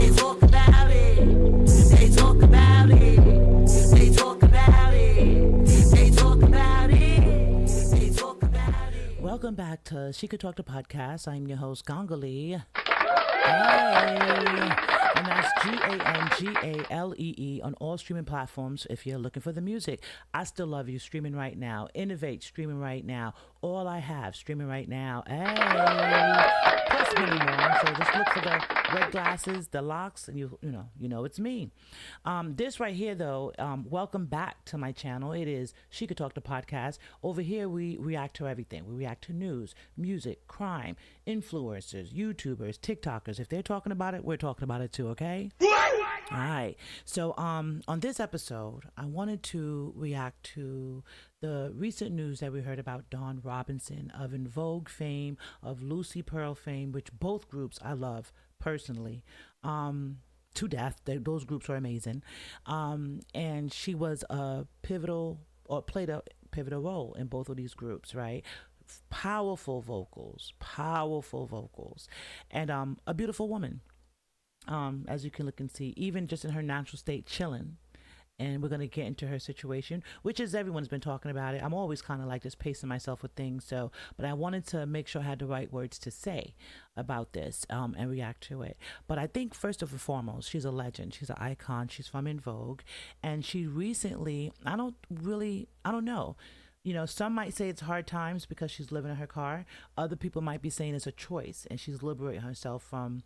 They talk about it. They talk about it. They talk about it. They talk about it. They talk about it. Welcome back to She Could Talk to Podcast. I'm your host, Gangalee. Hey. And that's Gangalee on all streaming platforms if you're looking for the music. I Still Love You streaming right now. Innovate streaming right now. All I Have streaming right now. Hey. Plus many more. So just look for the red glasses, the locks, and you know it's me. This right here though, welcome back to my channel. It is She Could Talk to Podcast. Over here we react to everything. We react to news, music, crime, influencers, YouTubers, TikTokers. If they're talking about it, we're talking about it too, okay? All right. So on this episode, I wanted to react to the recent news that we heard about Dawn Robinson of Envouge fame, of Lucy Pearl fame, which both groups I love personally. To death. Those groups are amazing. And she was played a pivotal role in both of these groups, right? Powerful vocals, and a beautiful woman. As you can look and see, even just in her natural state, chilling. And we're going to get into her situation, which is everyone's been talking about it. I'm always kind of like just pacing myself with things. But I wanted to make sure I had the right words to say about this and react to it. But I think first and foremost, she's a legend. She's an icon. She's from Envouge. And she recently, I don't know. You know, some might say it's hard times because she's living in her car. Other people might be saying it's a choice and she's liberating herself from,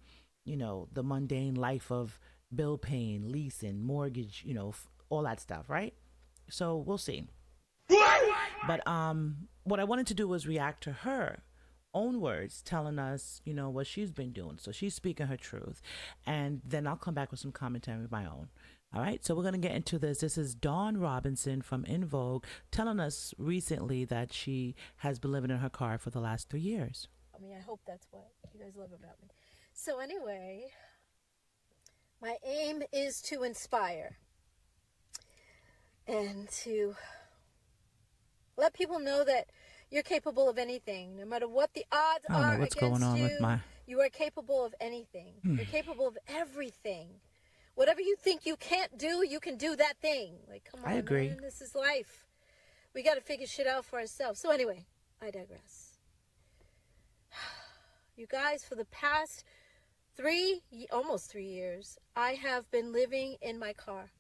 the mundane life of bill paying, leasing, mortgage, all that stuff, right? So we'll see. But what I wanted to do was react to her own words telling us, what she's been doing. So she's speaking her truth. And then I'll come back with some commentary of my own. All right, so we're going to get into this. This is Dawn Robinson from Envouge telling us recently that she has been living in her car for the last 3 years. I hope that's what you guys love about me. So anyway, my aim is to inspire and to let people know that you're capable of anything, no matter what the odds I don't are know what's against going on you. with my... You are capable of anything. You're capable of everything. Whatever you think you can't do, you can do that thing. Like, come on, I agree. man, this is life. We got to figure shit out for ourselves. So anyway, I digress. You guys, for the past almost 3 years, I have been living in my car.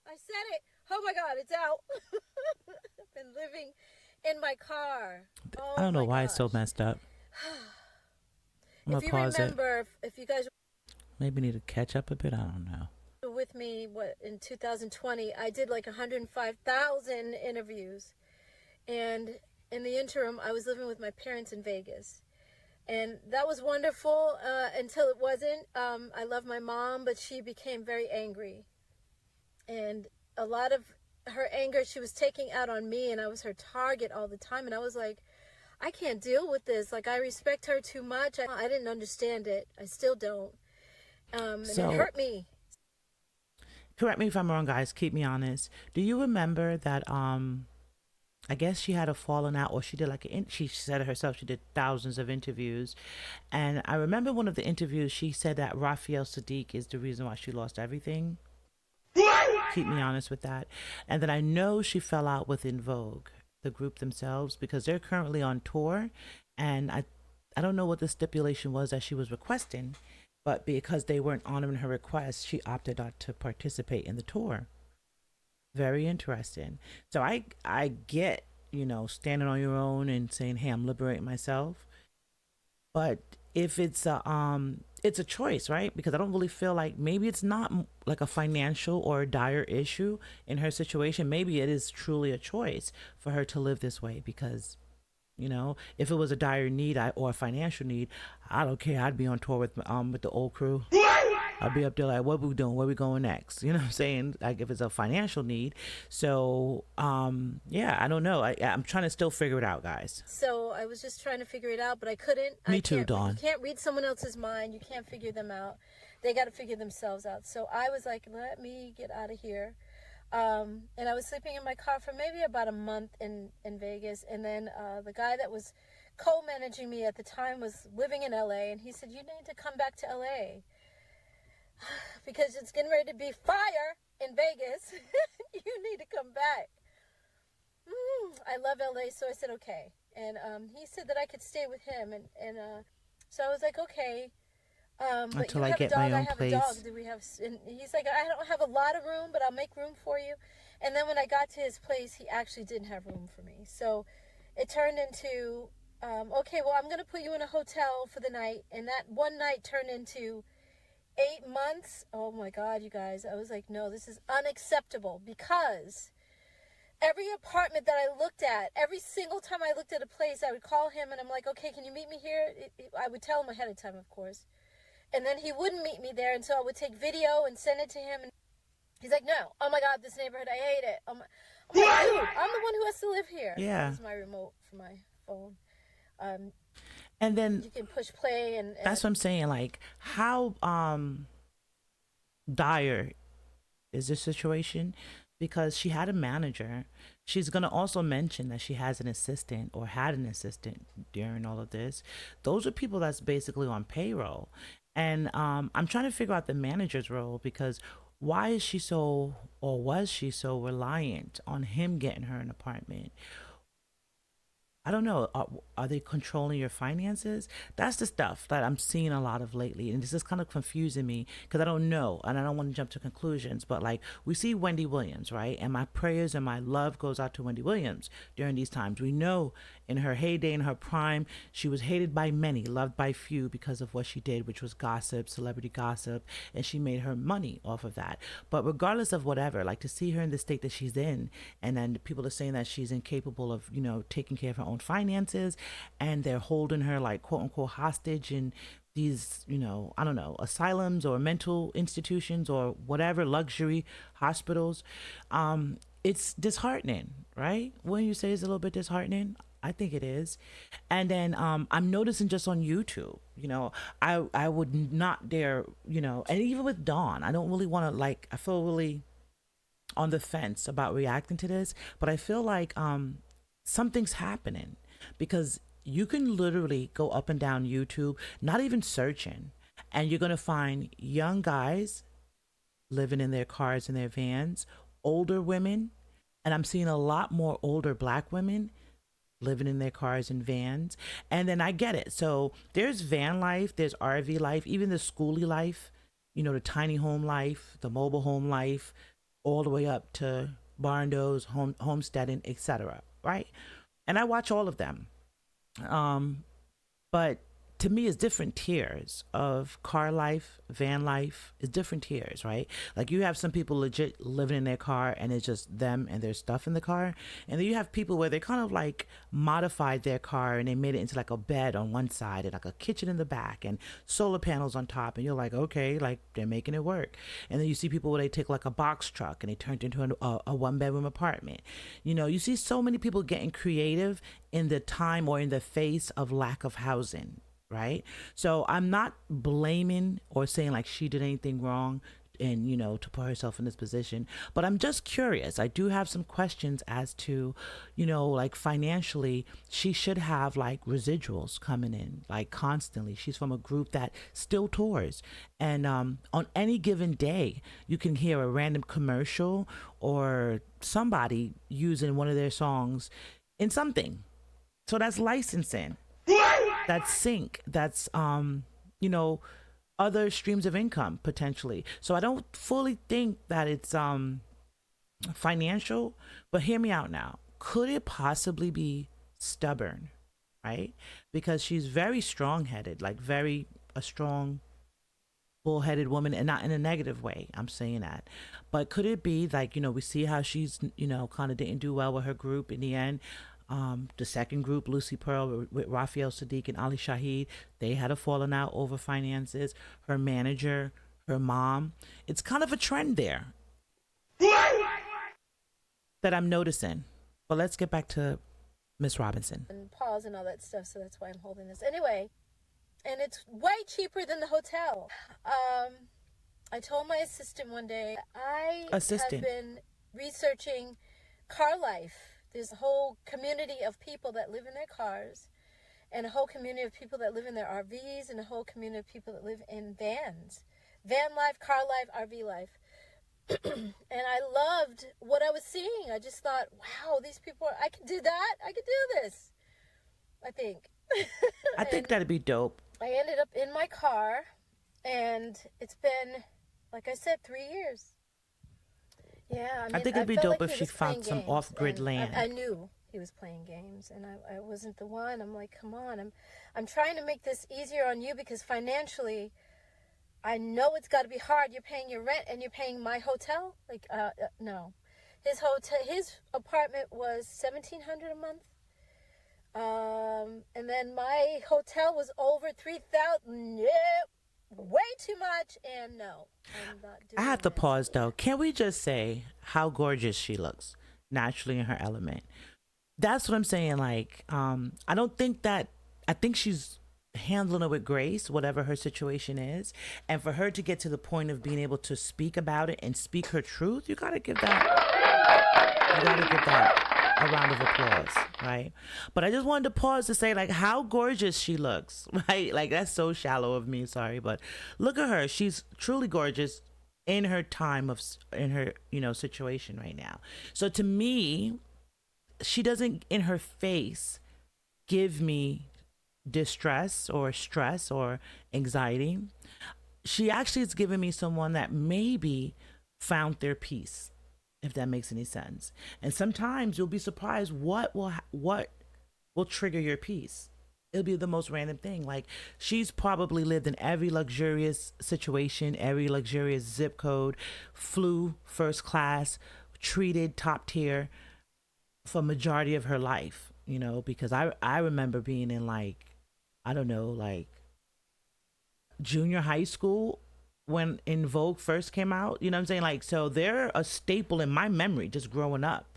I said it. Oh my God, it's out. I've been living in my car. Oh, I don't know why it's so messed up. I'm if you pause remember, if you guys maybe need to catch up a bit. I don't know. With me, in 2020, I did like 105,000 interviews, and in the interim, I was living with my parents in Vegas. And that was wonderful until it wasn't. I love my mom, but she became very angry. And a lot of her anger she was taking out on me, and I was her target all the time. And I was like, I can't deal with this. Like, I respect her too much. I didn't understand it. I still don't. And it hurt me. Correct me if I'm wrong, guys. Keep me honest. Do you remember that I guess she had a falling out, or she did she said it herself, she did thousands of interviews. And I remember one of the interviews, she said that Raphael Sadiq is the reason why she lost everything. Keep me honest with that. And then I know she fell out with Envouge, the group themselves, because they're currently on tour. And I don't know what the stipulation was that she was requesting, but because they weren't honoring her request, she opted not to participate in the tour. Very interesting. So I get, standing on your own and saying, hey, I'm liberating myself. But if it's a choice, right? Because I don't really feel like, maybe it's not like a financial or a dire issue in her situation. Maybe it is truly a choice for her to live this way, because if it was a dire need or a financial need, I don't care. I'd be on tour with the old crew. I'd be up there like, what we doing? Where we going next? You know what I'm saying? Like, if it's a financial need. So, yeah, I don't know. I'm trying to still figure it out, guys. So I was just trying to figure it out, but I couldn't. Me too, Dawn. You can't read someone else's mind. You can't figure them out. They got to figure themselves out. So I was like, let me get out of here. And I was sleeping in my car for maybe about a month in Vegas. And then the guy that was co-managing me at the time was living in LA, and he said, you need to come back to LA because it's getting ready to be fire in Vegas. You need to come back. I love LA, so I said okay. And he said that I could stay with him, and so I was like, okay. But Until you I have a get my dog, own I have place. a dog. Do we have? And he's like, I don't have a lot of room, but I'll make room for you. And then when I got to his place, he actually didn't have room for me. So it turned into, okay, well, I'm going to put you in a hotel for the night. And that one night turned into 8 months. Oh my God, you guys. I was like, no, this is unacceptable, because every apartment that I looked at, every single time I looked at a place, I would call him and I'm like, okay, can you meet me here? I would tell him ahead of time, of course. And then he wouldn't meet me there, and so I would take video and send it to him. And he's like, no, oh my God, this neighborhood, I hate it. I'm like, dude, I'm the one who has to live here. Yeah. This is my remote for my phone. And then You can push play, and that's what I'm saying. Like, how dire is this situation? Because she had a manager. She's going to also mention that she has an assistant, or had an assistant during all of this. Those are people that's basically on payroll. And I'm trying to figure out the manager's role, because why is she so, or was she so reliant on him getting her an apartment? I don't know. Are they controlling your finances? That's the stuff that I'm seeing a lot of lately. And this is kind of confusing me, because I don't know. And I don't want to jump to conclusions. But like, we see Wendy Williams, right? And my prayers and my love goes out to Wendy Williams during these times. We know in her heyday, in her prime, she was hated by many, loved by few, because of what she did, which was gossip, celebrity gossip. And she made her money off of that. But regardless of whatever, like, to see her in the state that she's in, and then people are saying that she's incapable of, taking care of her own finances, and they're holding her, like, quote unquote hostage in these, I don't know, asylums or mental institutions or whatever, luxury hospitals. It's disheartening, right? Wouldn't you say it's a little bit disheartening? I think it is. And then I'm noticing just on YouTube, I would not dare, and even with Dawn, I don't really want to, like, I feel really on the fence about reacting to this, but I feel like something's happening, because you can literally go up and down YouTube, not even searching, and you're going to find young guys living in their cars and their vans, older women, and I'm seeing a lot more older Black women living in their cars and vans. And then I get it. So there's van life, there's RV life, even the schooly life, the tiny home life, the mobile home life, all the way up to barndos, homesteading, etc. Right? And I watch all of them. But to me, it's different tiers of car life, van life. It's different tiers, right? Like, you have some people legit living in their car and it's just them and their stuff in the car. And then you have people where they kind of like modified their car and they made it into like a bed on one side and like a kitchen in the back and solar panels on top. And you're like, okay, like, they're making it work. And then you see people where they take like a box truck and they turn it into a one bedroom apartment. You see so many people getting creative in the time or in the face of lack of housing. Right. So I'm not blaming or saying like she did anything wrong and, to put herself in this position. But I'm just curious. I do have some questions as to, like, financially, she should have like residuals coming in like constantly. She's from a group that still tours. And on any given day, you can hear a random commercial or somebody using one of their songs in something. So that's licensing. That's sync. That's other streams of income potentially. So I don't fully think that it's financial, but hear me out now. Could it possibly be stubborn, right? Because she's very strong-headed, like very a strong bull-headed woman, and not in a negative way. I'm saying that. But could it be like, we see how she's, kind of didn't do well with her group in the end. The second group, Lucy Pearl, with Raphael Sadiq and Ali Shaheed, they had a falling out over finances. Her manager, her mom. It's kind of a trend there that I'm noticing. But let's get back to Miss Robinson. And pause and all that stuff, so that's why I'm holding this. Anyway, and it's way cheaper than the hotel. I told my assistant one day, have been researching car life. There's a whole community of people that live in their cars, and a whole community of people that live in their RVs, and a whole community of people that live in vans. Van life, car life, RV life. And I loved what I was seeing. I just thought, wow, these people, I can do that. I can do this, I think. I think that'd be dope. I ended up in my car, and it's been, like I said, 3 years. Yeah, I mean, I think it'd be felt dope like if he she was found playing some games, off-grid and land. I knew he was playing games, and I wasn't the one. I'm like, come on, I'm trying to make this easier on you, because financially, I know it's got to be hard. You're paying your rent and you're paying my hotel. Like, no, his apartment was $1,700 a month. And then my hotel was over 3,000. Yeah, way too much. And no, I'm not doing I have to this. pause though. Can we just say how gorgeous she looks naturally in her element? That's what I'm saying. Like, I don't think that, I think she's handling it with grace, whatever her situation is. And for her to get to the point of being able to speak about it and speak her truth, you gotta give that a round of applause, right? But I just wanted to pause to say, like, how gorgeous she looks, right? Like, that's so shallow of me, sorry, but look at her. She's truly gorgeous in her time of, in her, you know, situation right now. So to me, she doesn't in her face give me distress or stress or anxiety. She actually is giving me someone that maybe found their peace, if that makes any sense. And sometimes you'll be surprised what will trigger your peace. It'll be the most random thing. Like, she's probably lived in every luxurious situation, every luxurious zip code, flew first class, treated top tier for majority of her life, you know, because I remember being in, like, I don't know, like junior high school when In Vogue first came out, you know what I'm saying? Like, so they're a staple in my memory just growing up,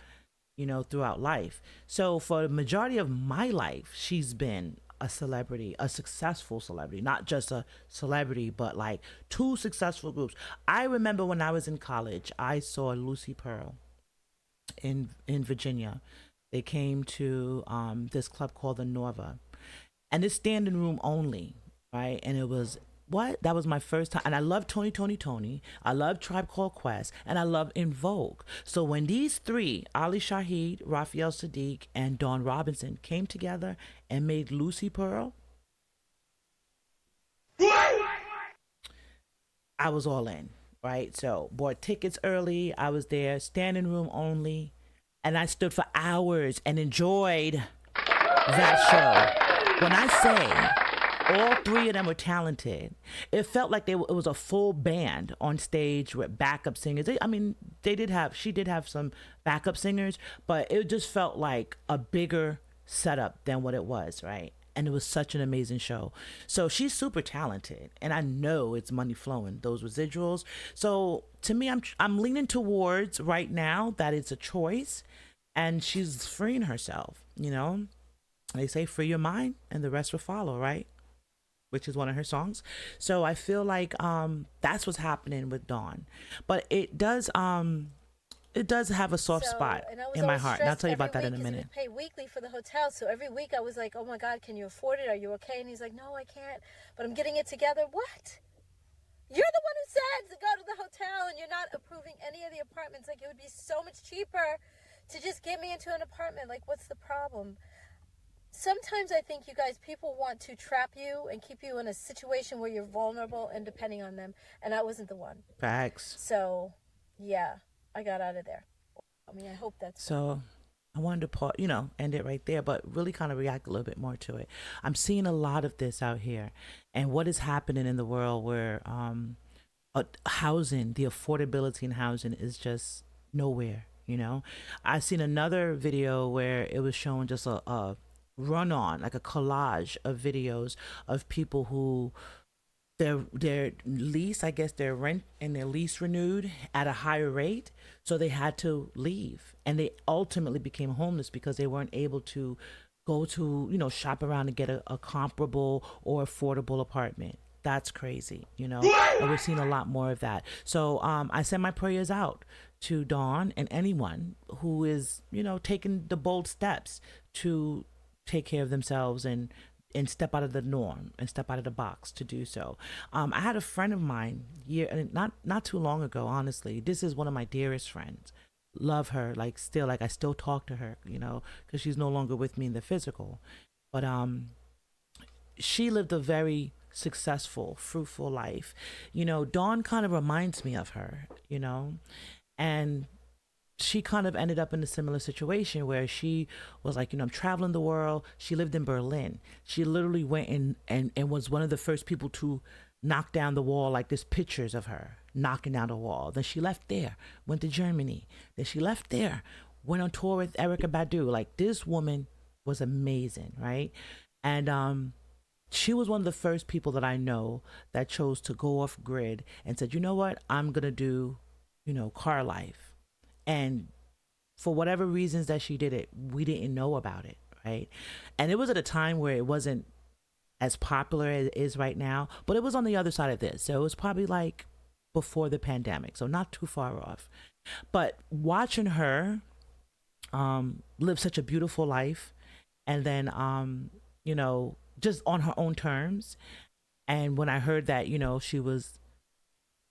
you know, throughout life. So for the majority of my life, she's been a celebrity, a successful celebrity, not just a celebrity, but like two successful groups. I remember when I was in college, I saw Lucy Pearl in Virginia. They came to this club called the Norva, and it's standing room only, right? And it was that was my first time. And I love Tony. I love Tribe Called Quest, and I love In Vogue. So when these three, Ali Shaheed, Raphael Sadiq, and Dawn Robinson, came together and made Lucy Pearl, I was all in, right? So bought tickets early. I was there, standing room only, and I stood for hours and enjoyed that show. When I say all three of them were talented, it felt like it was a full band on stage with backup singers. She did have some backup singers, but it just felt like a bigger setup than what it was, right? And it was such an amazing show. So she's super talented, and I know it's money flowing, those residuals. So to me, I'm leaning towards right now that it's a choice, and she's freeing herself, you know? They say free your mind and the rest will follow, right? Which is one of her songs. So I feel like that's what's happening with Dawn. But it does have a soft spot in my heart. And I'll tell you about that in a minute. We pay weekly for the hotel, so every week I was like, oh my God, can you afford it? Are you okay? And he's like, no, I can't, but I'm getting it together. What? You're the one who said to go to the hotel, and you're not approving any of the apartments. Like, it would be so much cheaper to just get me into an apartment. Like, what's the problem? Sometimes I think, you guys, people want to trap you and keep you in a situation where you're vulnerable and depending on them, and I wasn't the one. Facts. So, yeah, I got out of there. I mean, I hope that's so. I wanted to end it right there, but really kind of react a little bit more to it. I'm seeing a lot of this out here, and what is happening in the world where housing, the affordability in housing is just nowhere. You know, I seen another video where it was showing just a run on, like a collage of videos of people who their lease, I guess their rent and their lease renewed at a higher rate, so they had to leave, and they ultimately became homeless because they weren't able to go to shop around and get a comparable or affordable apartment. That's crazy, and we're seeing a lot more of that. So I send my prayers out to Dawn and anyone who is taking the bold steps to take care of themselves and and step out of the norm and step out of the box to do so. I had a friend of mine not too long ago. Honestly, this is one of my dearest friends. Love her, like still, like I still talk to her, because she's no longer with me in the physical. But she lived a very successful, fruitful life. Dawn kind of reminds me of her, and she kind of ended up in a similar situation where she was like, I'm traveling the world. She lived in Berlin. She literally went in and was one of the first people to knock down the wall. Like there's pictures of her knocking down the wall. Then she left there, went to Germany. Then she left there, went on tour with Erica Badu. Like this woman was amazing, right? And she was one of the first people that I know that chose to go off grid and said, you know what, I'm gonna do, car life. And for whatever reasons that she did it, we didn't know about it, right? And it was at a time where it wasn't as popular as it is right now, but it was on the other side of this. So it was probably like before the pandemic, so not too far off. But watching her live such a beautiful life, and then just on her own terms. And when I heard that, she was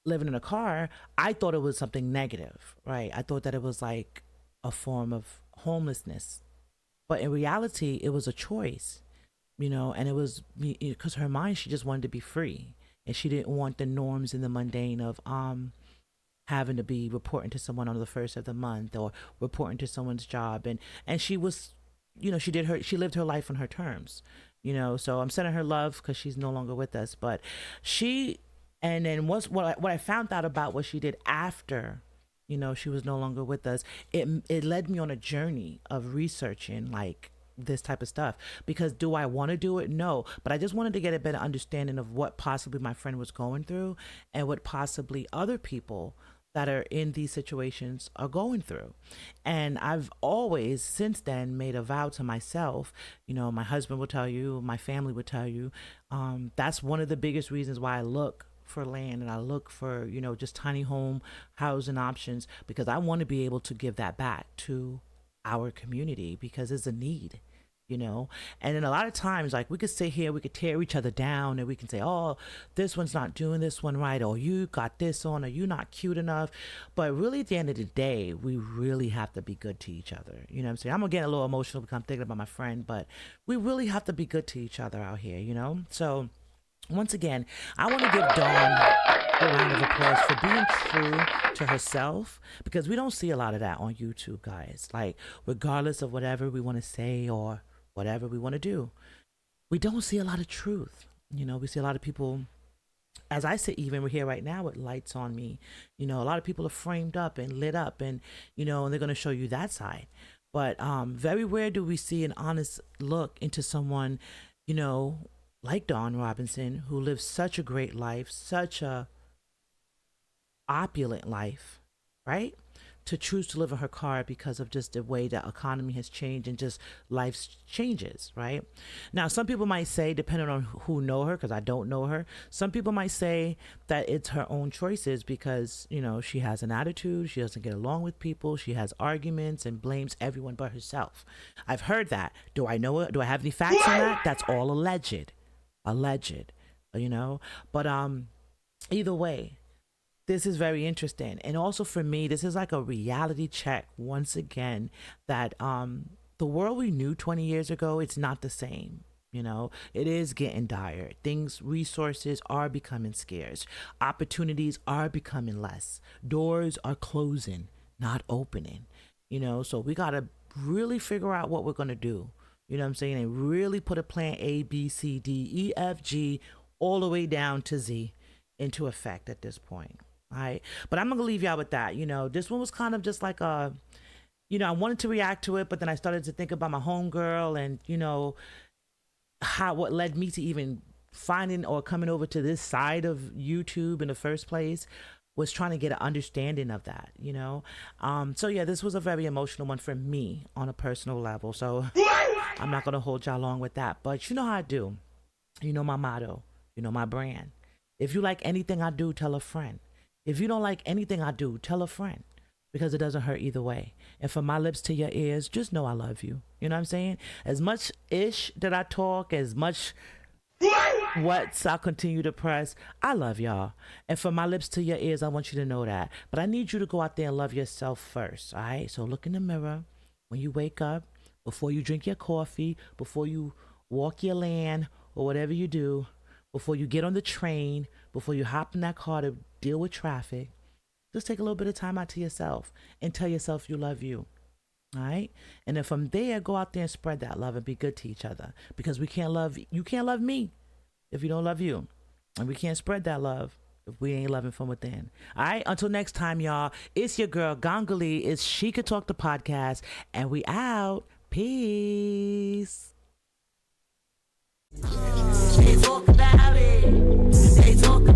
living in a car, I thought it was something negative, right? I thought that it was like a form of homelessness. But in reality, it was a choice, and it was because her mind, she just wanted to be free. And she didn't want the norms and the mundane of having to be reporting to someone on the first of the month or reporting to someone's job. And she was, she lived her life on her terms, so I'm sending her love because she's no longer with us. But and then what I found out about what she did after, she was no longer with us, it led me on a journey of researching like this type of stuff. Because do I want to do it? No, but I just wanted to get a better understanding of what possibly my friend was going through and what possibly other people that are in these situations are going through. And I've always since then made a vow to myself, my husband will tell you, my family would tell you, that's one of the biggest reasons why I look for land and I look for, just tiny home housing options, because I want to be able to give that back to our community because it's a need. And then a lot of times, like we could sit here, we could tear each other down and we can say, oh, this one's not doing this one right, or you got this on, or you not cute enough. But really at the end of the day, we really have to be good to each other. You know what I'm saying? I'm gonna get a little emotional because I'm thinking about my friend, but we really have to be good to each other out here, So once again, I want to give Dawn a round of applause for being true to herself, because we don't see a lot of that on YouTube, guys. Like, regardless of whatever we want to say or whatever we want to do, we don't see a lot of truth. We see a lot of people, as I sit even here right now with lights on me, a lot of people are framed up and lit up and, and they're going to show you that side. But very rare do we see an honest look into someone, like Dawn Robinson, who lives such a great life, such a opulent life, right? To choose to live in her car because of just the way the economy has changed and just life's changes, right? Now, some people might say, depending on who know her, because I don't know her, some people might say that it's her own choices because, she has an attitude, she doesn't get along with people, she has arguments and blames everyone but herself. I've heard that. Do I know it? Do I have any facts on that? That's all alleged, but either way, this is very interesting. And also for me, this is like a reality check once again that the world we knew 20 years ago, it's not the same. It is getting dire. Resources are becoming scarce. Opportunities are becoming less. Doors are closing, not opening. So we got to really figure out what we're going to do. You know what I'm saying? And really put a plan A, B, C, D, E, F, G, all the way down to Z into effect at this point. All right. But I'm going to leave y'all with that. This one was kind of just like I wanted to react to it, but then I started to think about my homegirl and, what led me to even finding or coming over to this side of YouTube in the first place was trying to get an understanding of that, So yeah, this was a very emotional one for me on a personal level. So I'm not going to hold y'all long with that, but you know how I do. My motto, my brand. If you like anything I do, tell a friend. If you don't like anything I do, tell a friend. because it doesn't hurt either way. And from my lips to your ears, just know I love you. You know what I'm saying? As much ish that I talk, as much what's I'll continue to press, I love y'all. And from my lips to your ears, I want you to know that. But I need you to go out there and love yourself first. All right? So look in the mirror when you wake up, before you drink your coffee, before you walk your land or whatever you do, before you get on the train, before you hop in that car to deal with traffic. Just take a little bit of time out to yourself and tell yourself you love you. All right. And then from there, go out there and spread that love and be good to each other, because you can't love me if you don't love you. And we can't spread that love if we ain't loving from within. All right. Until next time, y'all, it's your girl Gangali. It's She Could Talk the podcast, and we out. Peace. They talk about it. They talk